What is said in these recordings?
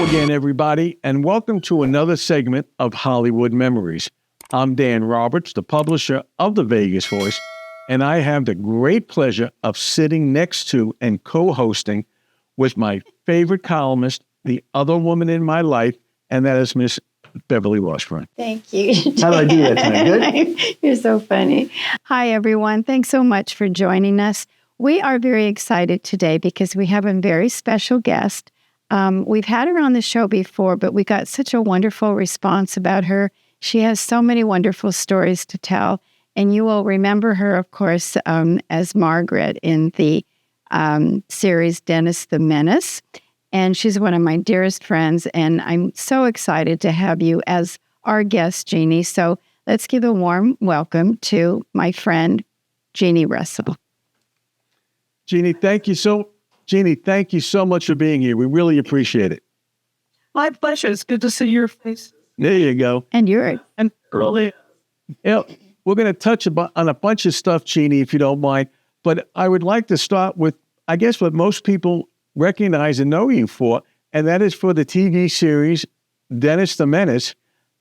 again, everybody, and welcome to another segment of Hollywood Memories. I'm Dan Roberts, the publisher of The Vegas Voice, and I have the great pleasure of sitting next to and co-hosting with my favorite columnist, the other woman in my life, and that is Miss Beverly Washburn. Thank you. How did I do that tonight? Good? You're so funny. Hi, everyone. Thanks so much for joining us. We are very excited today because we have a very special guest. We've had her on the show before, but we got such a wonderful response about her. She has so many wonderful stories to tell, and you will remember her, of course, as Margaret in the series Dennis the Menace. And she's one of my dearest friends, and I'm so excited to have you as our guest, Jeannie. So let's give a warm welcome to my friend, Jeannie Russell. Jeannie, thank you so much for being here. We really appreciate it. My pleasure. It's good to see your face. There you go. And you're And early. Yeah, we're going to touch on a bunch of stuff, Jeannie, if you don't mind. But I would like to start with, I guess, what most people recognize and know you for, and that is for the TV series Dennis the Menace,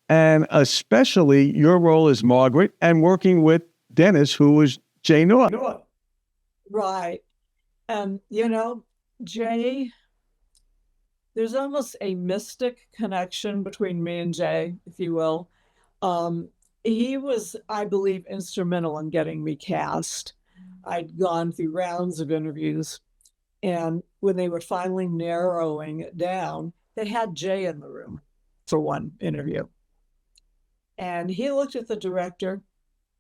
and especially your role as Margaret and working with Dennis, who was Jay North. Right. Jay, there's almost a mystic connection between me and Jay, if you will. He was, I believe, instrumental in getting me cast. I'd gone through rounds of interviews, and when they were finally narrowing it down, they had Jay in the room for one interview. And he looked at the director,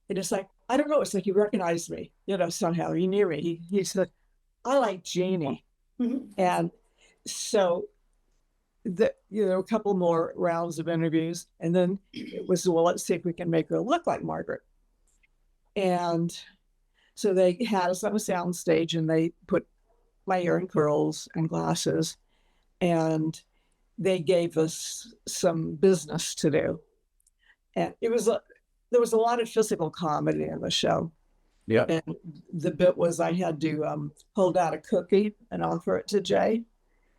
and it's like, I don't know, it's like he recognized me, somehow. He knew me. He said, I like Jeannie. Mm-hmm. And so a couple more rounds of interviews, and then it was, well, let's see if we can make her look like Margaret. And so they had us on a sound stage, and they put my hair in curls and glasses, and they gave us some business to do. And there was a lot of physical comedy in the show. Yeah. And the bit was I had to hold out a cookie and offer it to Jay.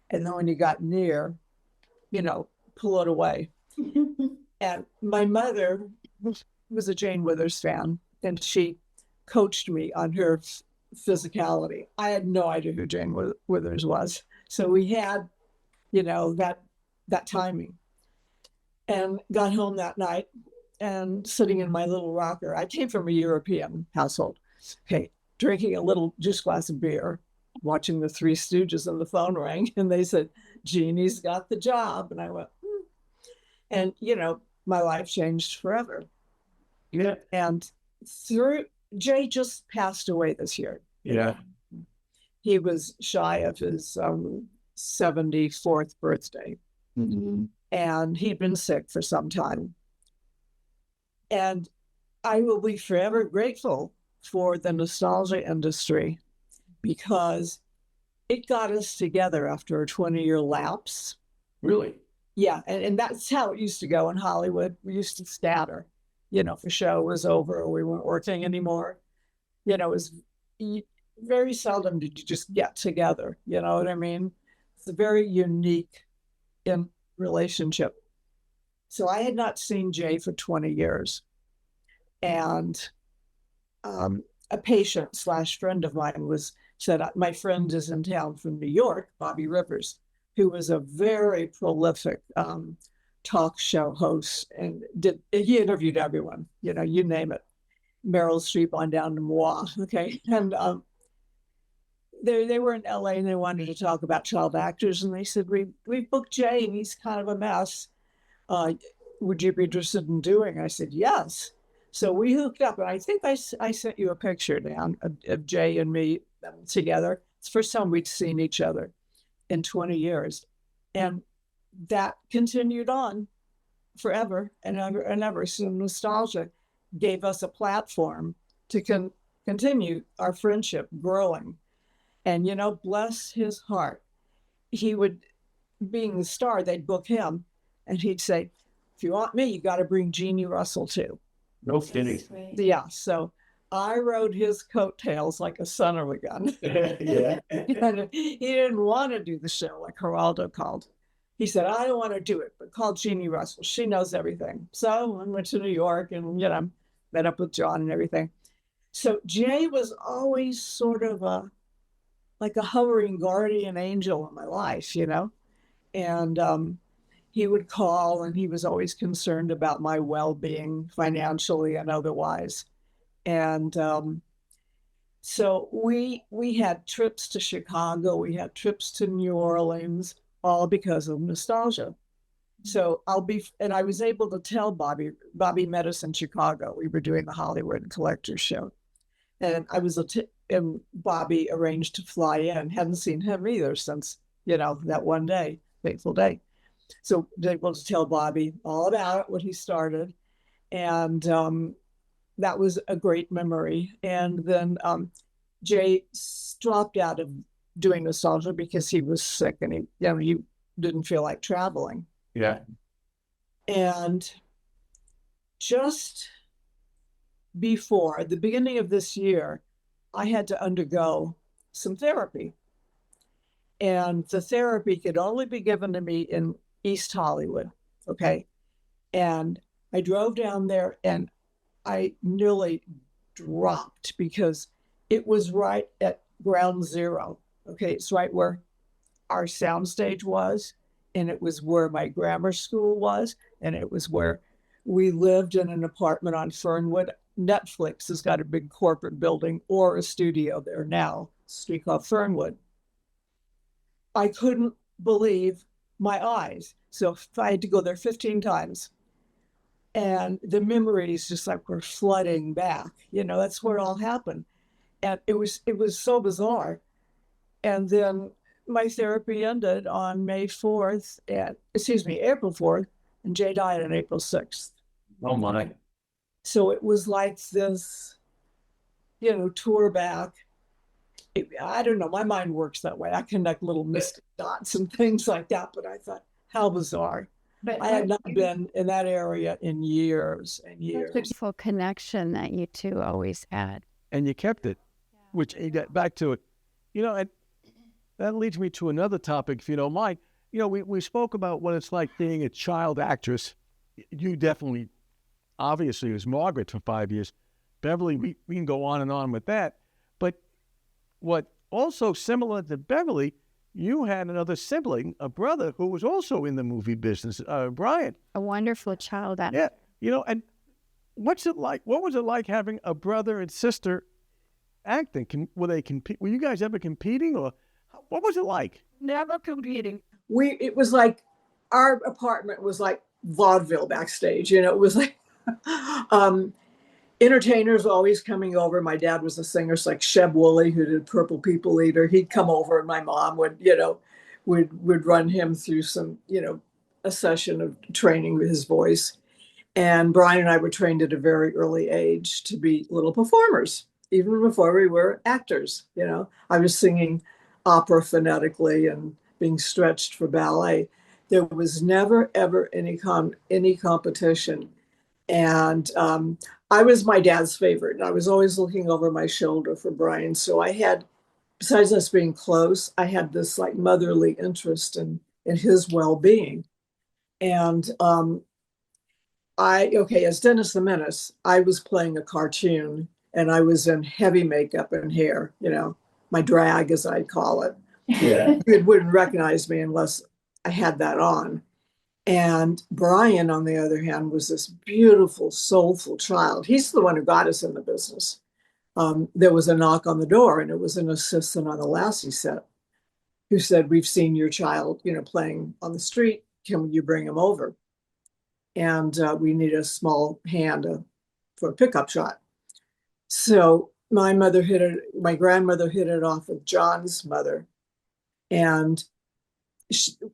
And then when he got near, pull it away. And my mother was a Jane Withers fan, and she coached me on her physicality. I had no idea who Jane Withers was. So we had, that timing. And got home that night and sitting in my little rocker. I came from a European household. Okay, drinking a little juice glass of beer, watching the Three Stooges, and the phone rang, and they said, Jeannie's got the job. And I went, And, my life changed forever. Yeah. And Jay just passed away this year. Yeah. He was shy of his 74th birthday. Mm-hmm. And he'd been sick for some time. And I will be forever grateful for the nostalgia industry, because it got us together after a 20-year lapse. Really? Yeah, and that's how it used to go in Hollywood. We used to scatter. If a show was over or we weren't working anymore, it was very seldom did you just get together. You know what I mean? It's a very unique relationship. So I had not seen Jay for 20 years. And a patient / friend of mine said, my friend is in town from New York, Bobby Rivers, who was a very prolific talk show host, and he interviewed everyone, you name it, Meryl Streep on down to moi. Okay. And they were in LA, and they wanted to talk about child actors, and they said, we booked Jay, and he's kind of a mess. Would you be interested in doing? I said, yes. So we hooked up, and I think I sent you a picture down of Jay and me together. It's the first time we'd seen each other in 20 years. And that continued on forever and ever and ever. So nostalgia gave us a platform to continue our friendship growing. And, bless his heart, he would, being the star, they'd book him, and he'd say, if you want me, you got to bring Jeannie Russell too. No kidding. Yeah, so I rode his coattails like a son of a gun. Yeah. And he didn't want to do the show, like Geraldo called. he said, I don't want to do it, but call Jeannie Russell. She knows everything. So I went to New York and, met up with John and everything. So Jay was always sort of like a hovering guardian angel in my life, and he would call and he was always concerned about my well-being financially and otherwise. And so we had trips to Chicago, we had trips to New Orleans, all because of nostalgia. So I was able to tell Bobby met us in Chicago. We were doing the Hollywood Collectors Show. And and Bobby arranged to fly in. Hadn't seen him either since, that one day, fateful day. So I was able to tell Bobby all about it, what he started. And that was a great memory. And then Jay dropped out of doing nostalgia because he was sick and he didn't feel like traveling. Yeah. And just before the beginning of this year, I had to undergo some therapy. And the therapy could only be given to me in East Hollywood. Okay. And I drove down there and I nearly dropped because it was right at ground zero. Okay. It's right where our soundstage was, and it was where my grammar school was, and it was where we lived in an apartment on Fernwood. Netflix has got a big corporate building or a studio there now, street called Fernwood. I couldn't believe my eyes. So I had to go there 15 times. And the memories just like were flooding back. That's where it all happened. And it was so bizarre. And then my therapy ended on April 4th, and Jay died on April 6th. Oh my. So it was like this, tour back. I don't know. My mind works that way. I connect little mystic dots and things like that. But I thought, how bizarre. But I had not been in that area in years and years. Beautiful connection that you two always had. And you kept it, which you got back to it. And that leads me to another topic, if you don't mind. We spoke about what it's like being a child actress. You definitely, obviously, was Margaret for 5 years. Beverly, we can go on and on with that. But what also similar to Beverly, you had another sibling, a brother, who was also in the movie business, Brian. A wonderful child actor. Yeah. And what's it like? What was it like having a brother and sister acting? Were you guys ever competing, or what was it like? Never competing. It was like our apartment was like vaudeville backstage. It was like entertainers always coming over. My dad was a singer, like Sheb Woolley, who did Purple People Eater. He'd come over, and my mom would run him through some, a session of training with his voice. And Brian and I were trained at a very early age to be little performers, even before we were actors. I was singing opera phonetically and being stretched for ballet. There was never, ever any competition. And I was my dad's favorite. And I was always looking over my shoulder for Brian. So I had, besides us being close, I had this like motherly interest in his well-being. And as Dennis the Menace, I was playing a cartoon, and I was in heavy makeup and hair, my drag, as I'd call it. Yeah. You wouldn't recognize me unless I had that on. And Brian, on the other hand, was this beautiful, soulful child. He's the one who got us in the business. There was a knock on the door, and it was an assistant on the Lassie set who said, "We've seen your child, playing on the street. Can you bring him over? And we need a small hand for a pickup shot." So my grandmother hit it off with John's mother, and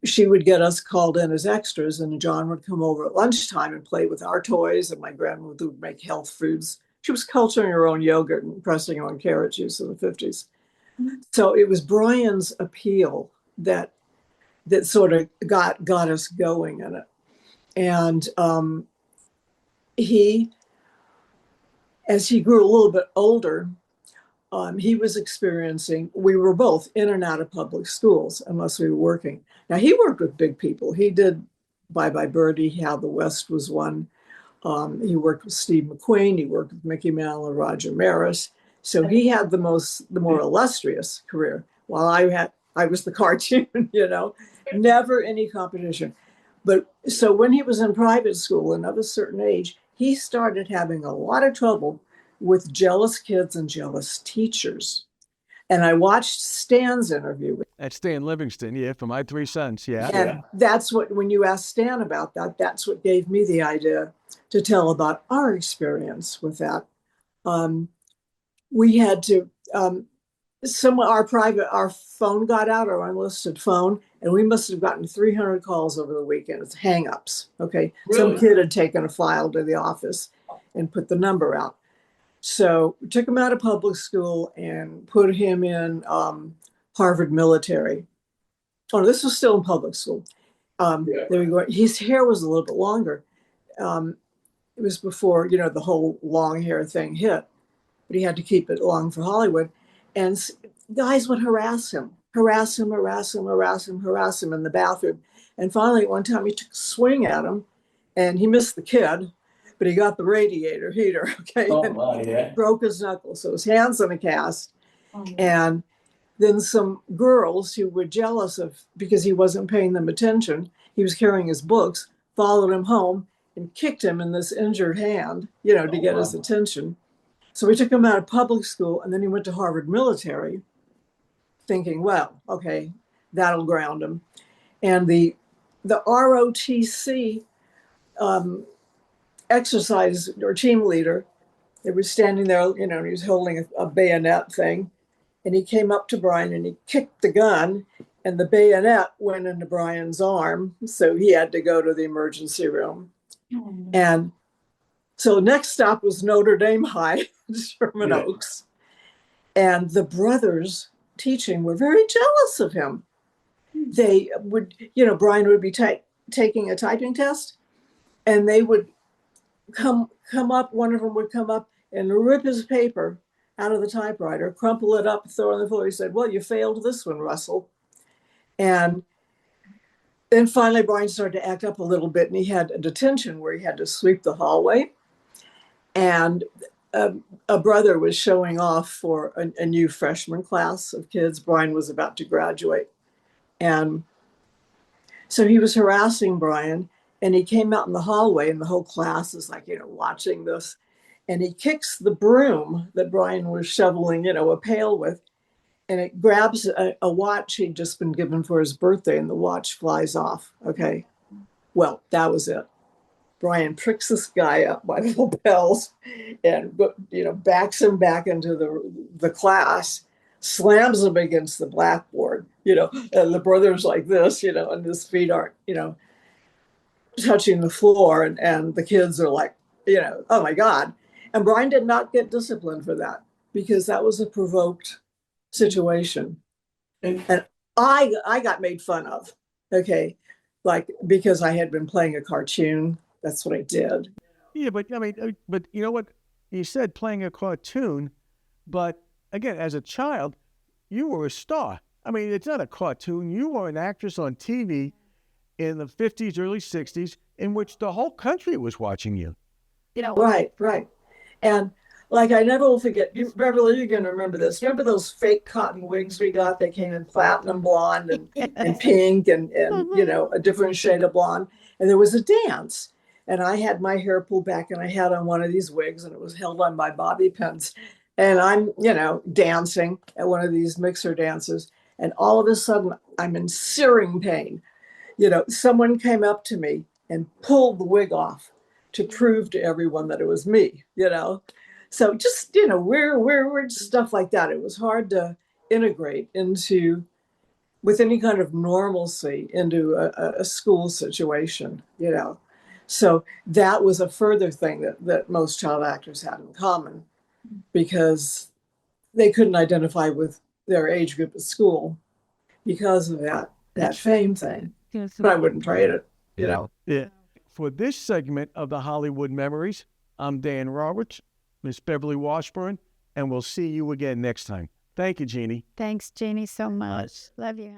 she would get us called in as extras, and John would come over at lunchtime and play with our toys, and my grandmother would make health foods. She was culturing her own yogurt and pressing her own carrot juice in the 50s. Mm-hmm. So it was Brian's appeal that sort of got us going in it. And as he grew a little bit older, he was experiencing, we were both in and out of public schools unless we were working. Now, he worked with big people. He did Bye Bye Birdie, How the West Was Won. He worked with Steve McQueen. He worked with Mickey Mantle and Roger Maris. So he had the more illustrious career. While I was the cartoon, never any competition. But so when he was in private school and of a certain age, he started having a lot of trouble with jealous kids and jealous teachers. And I watched Stan's interview. That's Stan Livingston, yeah, for My Three Sons, yeah. And that's what, when you asked Stan about that, that's what gave me the idea to tell about our experience with that. We had to, our phone got out, our unlisted phone, and we must have gotten 300 calls over the weekend. It's hang-ups, okay? Really? Some kid had taken a file to the office and put the number out. So we took him out of public school and put him in Harvard military. Oh, this was still in public school. There we go. His hair was a little bit longer. It was before, the whole long hair thing hit, but he had to keep it long for Hollywood. And guys would harass him in the bathroom. And finally, one time he took a swing at him and he missed the kid, but he got the radiator heater, okay? Oh, wow, yeah. Broke his knuckles, so his hand's in a cast. Oh, and then some girls who were jealous because he wasn't paying them attention, he was carrying his books, followed him home and kicked him in this injured hand, to get his attention. So we took him out of public school, and then he went to Harvard military, thinking, well, okay, that'll ground him. And the ROTC exercise or team leader, they were standing there, and he was holding a bayonet thing, and he came up to Brian and he kicked the gun, and the bayonet went into Brian's arm, so he had to go to the emergency room. And so next stop was Notre Dame High, Sherman Oaks, and the brothers teaching were very jealous of him. They would, Brian would be taking a typing test, and they would come up, one of them would come up and rip his paper out of the typewriter, crumple it up, throw it on the floor. He said, well, you failed this one, Russell. And then finally, Brian started to act up a little bit, and he had a detention where he had to sweep the hallway. And a brother was showing off for a new freshman class of kids. Brian was about to graduate. And so he was harassing Brian, and he came out in the hallway, and the whole class is like, watching this. And he kicks the broom that Brian was shoveling, a pail with, and it grabs a watch he'd just been given for his birthday, and the watch flies off. Okay. Well, that was it. Brian pricks this guy up by the lapels and, backs him back into the class, slams him against the blackboard, and the brother's like this, and his feet aren't, touching the floor. And the kids are like, oh my God. And Brian did not get disciplined for that because that was a provoked situation. And I got made fun of, okay, like because I had been playing a cartoon. That's what I did. Yeah, but you know what? You said playing a cartoon, but again, as a child, you were a star. I mean, it's not a cartoon. You were an actress on TV in the 50s, early 60s, in which the whole country was watching you. Right. And like, I never will forget, Beverly, you're going to remember this. Remember those fake cotton wigs we got? They came in platinum blonde and pink and a different shade of blonde. And there was a dance. And I had my hair pulled back and I had on one of these wigs and it was held on by bobby pins. And I'm, dancing at one of these mixer dances. And all of a sudden I'm in searing pain. Someone came up to me and pulled the wig off to prove to everyone that it was me, So just, weird stuff like that. It was hard to integrate with any kind of normalcy into a school situation, So that was a further thing that most child actors had in common because they couldn't identify with their age group at school because of that fame thing. But I wouldn't trade it, Yeah. For this segment of the Hollywood Memories, I'm Dan Roberts, Miss Beverly Washburn, and we'll see you again next time. Thank you, Jeannie. Thanks, Jeannie, so much. Love you.